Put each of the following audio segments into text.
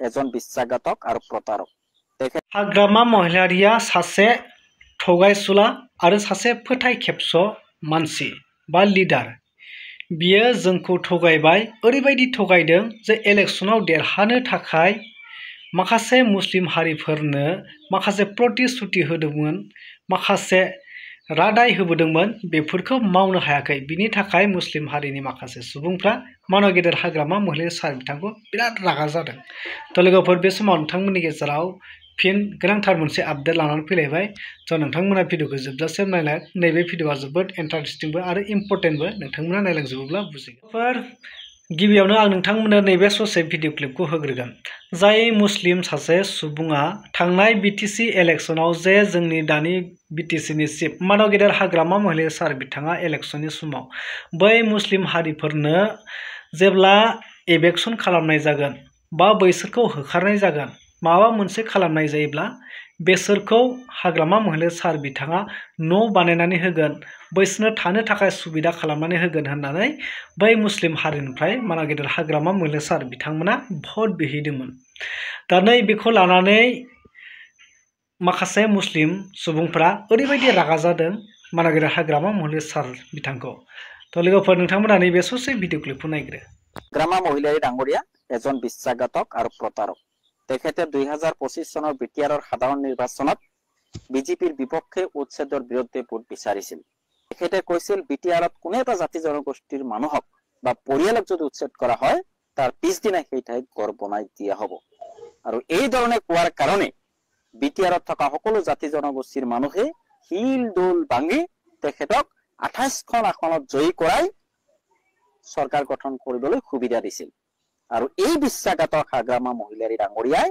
এজন বিশ্বাসঘাতক আৰু প্ৰতাৰক। हाग्रामा महिलारिया सासे थगायसुला आरो सासे फोथायखेबस मानसि बा लिडार। बियो जोंखौ थगायबाय, ओरैबायदि थगायदों जे इलेक्शनाव देरहानो थाखाय माखासे मुस्लिम हारिफोरनो माखासे प्रतिश्रुति होदोंमोन, माखासे रादाय होबोदोंमोन, बेफोरखौ मावनो हायाखै। बिनि थाखाय मुस्लिम हारिनि माखासे सुबुंफ्रा मानव गेदेर हाग्रामा महिलारि सार बिथांखौ बिराद रागा जादों। तो लोगोफोर, बे समाव नोंथांमोननि गेजेराव फिन गोनांथार मोनसे आपडेट लानानै फैलायबाय। नोंथांमोना भिडिअखौ जोबजासिम नायलाय। नैबे भिडिअआ जोबोद इन्टारेस्टिंबो आरो इम्पर्टेन्टबो। नोंथांमोना नायलांजोबोब्ला बुजिगोन। गिबियावनो आं नोंथांमोननो नैबे ससे भिडिअ क्लिपखौ होग्रोगोन। जाय मुस्लिम सासे सुबुङा थांनाय बिटिसि इलेक्शनाव जे जोंनि दानि बिटिसिनि चिफ मानव गेदेर हाग्रामा महिलारि सार बिथाङा इलेक्शननि समाव बै मुस्लिम हारिफोरनो जेब्ला इलेक्शन खालामनाय जागोन बा बैसोरखौ होखारनाय जागोन, माबा मोनसे खालामनाय जायोब्ला बेसोरखौ हाग्रामा महिलारि सार बिथाङा न' बानायनानै होगोन, बैसोरनो थानो थाखाय सुबिदा खालामनानै होगोन होननानै बै मुस्लिम हारिनिफ्राय मानव गेदेर हाग्रामा महिलारि सार बिथांमोना भट बिहैदोंमोन। दा नैबेखौ लानानै माखासे मुस्लिम सुबुंफ्रा ओरैबायदि रागा जादों मानव गेदेर हाग्रामा महिलारि सार बिथांखौ। तो लोगोफोर, नोंथांमोना नैबे ससे भिडिअ क्लिपखौ नायग्रो। हाग्रामा महिलारी डांगरिया एजन বিশ্বাসঘাতক আৰু প্ৰতাৰক। তেখেতে 2025 চনৰ বিটিআৰৰ সাধাৰণ নিৰ্বাচনত বিজেপিৰ বিপক্ষে উচ্ছেদৰ বিৰুদ্ধে ভোট বিচাৰিছিল। তেখেতে কৈছিল বিটিআৰত কোনো এটা জাতি জনগোষ্ঠীৰ মানুহক বা পৰিয়ালক যদি উচ্ছেদ কৰা হয়, তাৰ পিছদিনা সেই ঠাইত ঘৰ বনাই দিয়া হ'ব। আৰু এই ধৰণে কোৱাৰ কাৰণে বিটিআৰত থকা সকলো জাতি জনগোষ্ঠীৰ মানুহে হিল দোল ভাঙি তেখেতক 28খন আসনত জয়ী কৰাই চৰকাৰ গঠন কৰিবলৈ সুবিধা দিছিল। আৰু এই বিশ্বাসঘাতক হাগ্ৰামা মহিলাৰী ডাঙৰীয়াই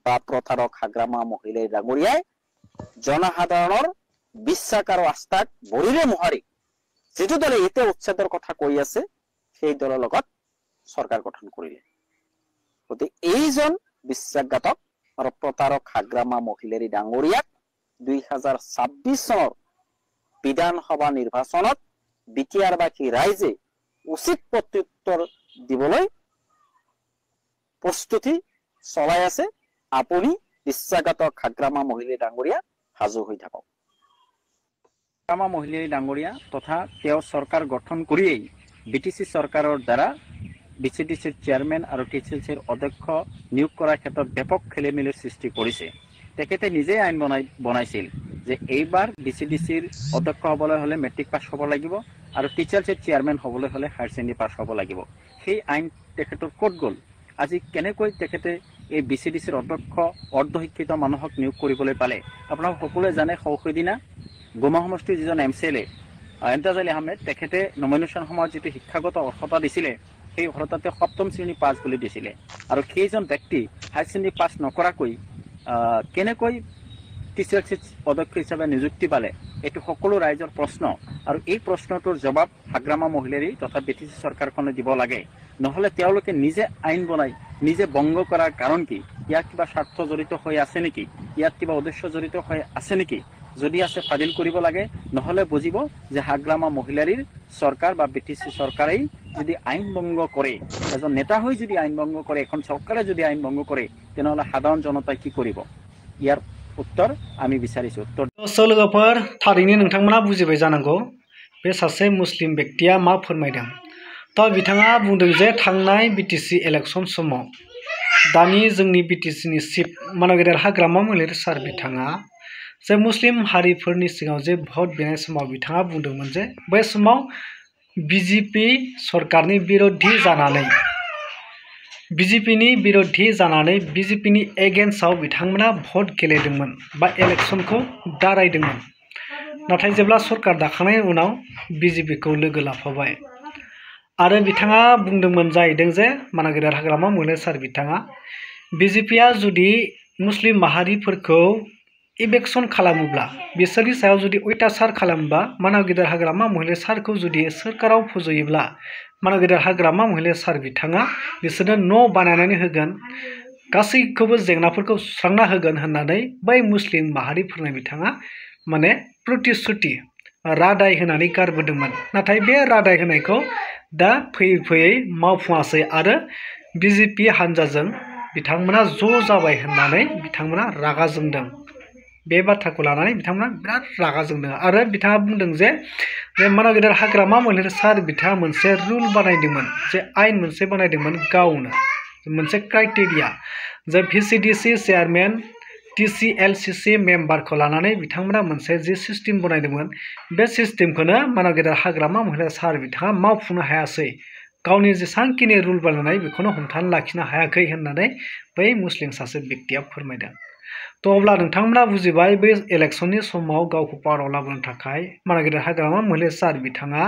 বা প্ৰতাৰক হাগ্ৰামা মহিলাৰী ডাঙৰীয়াই জনসাধাৰণৰ বিশ্বাস আৰু আস্থাক ভৰিৰে মোহাৰি যিটো দলে এতিয়া উচ্ছেদৰ কথা কৈ আছে সেই দলৰ লগত চৰকাৰ গঠন কৰিলে। গতিকে এইজন বিশ্বাসঘাতক আৰু প্ৰতাৰক হাগ্ৰামা মহিলাৰী ডাঙৰীয়াক 2026 চনৰ বিধানসভা নিৰ্বাচনত বিটিআৰবাসী ৰাইজে উচিত প্ৰত্যুত্তৰ দিবলৈ প্ৰস্তুতি চলাই আছে। আপুনি বিশ্বাসঘাতক হাগ্ৰামা মহিলাৰী ডাঙৰীয়া সাজু হৈ থাকক। হাগ্ৰামা মহিলাৰী ডাঙৰীয়া তথা তেওঁ চৰকাৰ গঠন কৰিয়েই বিটিচি চৰকাৰৰ দ্বাৰা বিচিডিচিৰ চেয়াৰমেন আৰু টিচিচিৰ অধ্যক্ষ নিয়োগ কৰাৰ ক্ষেত্ৰত ব্যাপক খেলিমেলিৰ সৃষ্টি কৰিছে। তেখেতে নিজেই আইন বনাইছিল যে এইবাৰ বিচিডিচিৰ অধ্যক্ষ হ'বলৈ হ'লে মেট্ৰিক পাছ হ'ব লাগিব আৰু টিচাৰ্ছৰ চেয়াৰমেন হ'বলৈ হ'লে হায়াৰ ছেকেণ্ডেৰী পাছ হ'ব লাগিব। সেই আইন তেখেতৰ ক'ত গ'ল? আজি কেনেকৈ তেখেতে এই বিচিডিচিৰ অধ্যক্ষ অৰ্ধশিক্ষিত মানুহক নিয়োগ কৰিবলৈ পালে? আপোনালোক সকলোৱে জানে, সৌসিদিনা গোমা সমষ্টিৰ যিজন MCLA এমতাজ আলী আহমেদ, তেখেতে নমিনেশ্যন সময়ত যিটো শিক্ষাগত অৰ্হতা দিছিলে সেই অৰ্হতাতে 7ম শ্ৰেণী পাছ বুলি দিছিলে। আৰু সেইজন ব্যক্তি হায়াৰ ছেকেণ্ডেৰী পাছ নকৰাকৈ কেনেকৈ টিচাৰ্ছ অধ্যক্ষ হিচাপে নিযুক্তি পালে? এইটো সকলো ৰাইজৰ প্ৰশ্ন। আৰু এই প্ৰশ্নটোৰ জবাব হাগ্ৰামা মহিলাৰী তথা বিটিচি চৰকাৰখনে দিব লাগে। নহ'লে তেওঁলোকে নিজে আইন বনাই নিজে ভংগ কৰাৰ কাৰণ কি? ইয়াত কিবা স্বাৰ্থ জড়িত হৈ আছে নেকি? ইয়াত কিবা উদ্দেশ্য জড়িত হৈ আছে নেকি? যদি আছে ফাদিল কৰিব লাগে, নহ'লে বুজিব যে হাগ্ৰামা মহিলাৰীৰ চৰকাৰ বা বিটিচি চৰকাৰেই যদি আইন ভংগ কৰে, এজন নেতা হৈ যদি আইন ভংগ কৰে, এখন চৰকাৰে যদি আইন ভংগ কৰে, তেনেহ'লে সাধাৰণ জনতাই কি কৰিব? ইয়াৰ उत्तर आमी बिचारिছো। उत्तर लोगोफोर, थारैनो नोंथांमोना बुजिबाय जानांगौ बे सासे मुस्लिम व्यक्तिया मा फोरमायदों। तो बिथाङा बुंदों जे थांनाय बिटिसि इलेक्शन समाव दानि जोंनि बिटिसिनि चिफ मानव गेदेर हाग्रामा महिलारी सार बिथाङा जे मुस्लिम हारिफोरनि सिगाङाव जे भट बिनाय समाव बिथाङा बुंदोंमोन जे बै समाव बिजेपि सरकारनि बिरोधी जानानै बिजेपिनि एगेन्स्टआव बिथांमोना भट गेलेदोंमोन बा इलेक्शनखौ दारायदोंमोन। नाथाय जेब्ला सरकार दाखांनायनि उनाव बिजेपिखौ लोगो लाफाबाय आरो बिथाङा बुंदोंमोन जाहैदों जे मानव गेदेर हाग्रामा महिलारी सार बिथाङा बिजेपिया जुदि मुस्लिम माहारिफोरखौ इलेक्शन खालामोब्ला, बिसोरनि सायाव जुदि अयथासार खालामोब्ला, मानव गेदेर हाग्रामा महिलारी सारखौ जुदि सोरखाराव फज'योब्ला मानव गेदेर हाग्रामा महिलारी सार बिथाङा बिसोरनो न' बानायनानै होगोन, गासैखौबो जेंनाफोरखौ सुस्रांना होगोन होननानै बै मुस्लिम माहारिफोरनो बिथाङा माने प्रतिश्रुति रादाय होनानै गारबोदोंमोन। नाथाय बे रादाय होनायखौ दा फैयै फैयै मावफुङासै आरो बिजेपि हान्जाजों बिथांमोना ज' जाबाय होननानै बिथांमोना रागा जोंदों। बे बाथ्राखौ लानानै बिथांमोना बिराद रागा जोंदों आरो बिथाङा बुंदों जे मानाव गेदेर हाग्रामा महिलारि सार बिथाङा मोनसे रुल बानायदोंमोन, जे आयेन मोनसे बानायदोंमोन गावनो, मोनसे क्राइटेरिया जे VCDC चेयारमेन TCLCC मेम्बारखौ लानानै बिथांमोना मोनसे जि सिस्टेम बानायदोंमोन, बे सिस्टेमखौनो मानाव गेदेर हाग्रामा महिलारि सार बिथाङा मावफुंनो हायासै। गावनि जेसांखिनि रुल बानायनाय बेखौनो हमथाना लाखिनो हायाखै होननानै बै मुस्लिम सासे व्यक्तिया फोरमायदों। तो अब्ला नोंथांमोना बुजिबाय बै इलेक्शननि समाव गावखौ पावाराव लाबोनो थाखाय मानाव गेदेर हाग्रामा महिलारि सार बिथाङा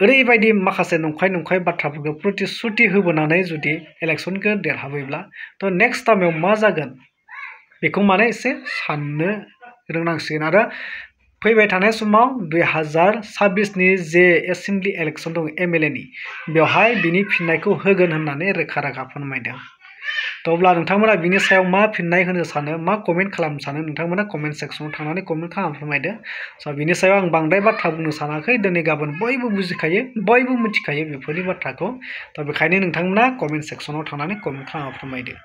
ओरैबायदि माखासे नंखाय बाथ्राफोरखौ प्रतिश्रुति होबोनानै जुदि इलेक्शनखौ देरहाबोब्ला तो नेक्स्ट टाइमाव मा जागोन बेखौ माने एसे साननो रोंनांसिगोन। आरो फैबाय थानाय समाव 2026नि जे एसेम्बलि इलेक्शन दं MLA नि, बेवहाय बिनि फिननायखौ होगोन होननानै रोखा फोरमायदों। तो अब्ला नोंथांमोना बिनि सायाव मा फिननाय होनो सानो, मा कमेन्ट खालामनो सानो, नोंथांमोना कमेन्ट सेक्सनाव थांनानै कमेन्ट खालामना फोरमायदो। स' बिनि सायाव आं बांद्राय बाथ्रा बुंनो सानाखै, दिनै गाबोन बयबो बुजिखायो, बयबो मिथिखायो बेफोरनि बाथ्राखौ। तो बेखायनो नोंथांमोना कमेन्ट सेक्सनाव थांनानै कमेन्ट खालामना फोरमायदो।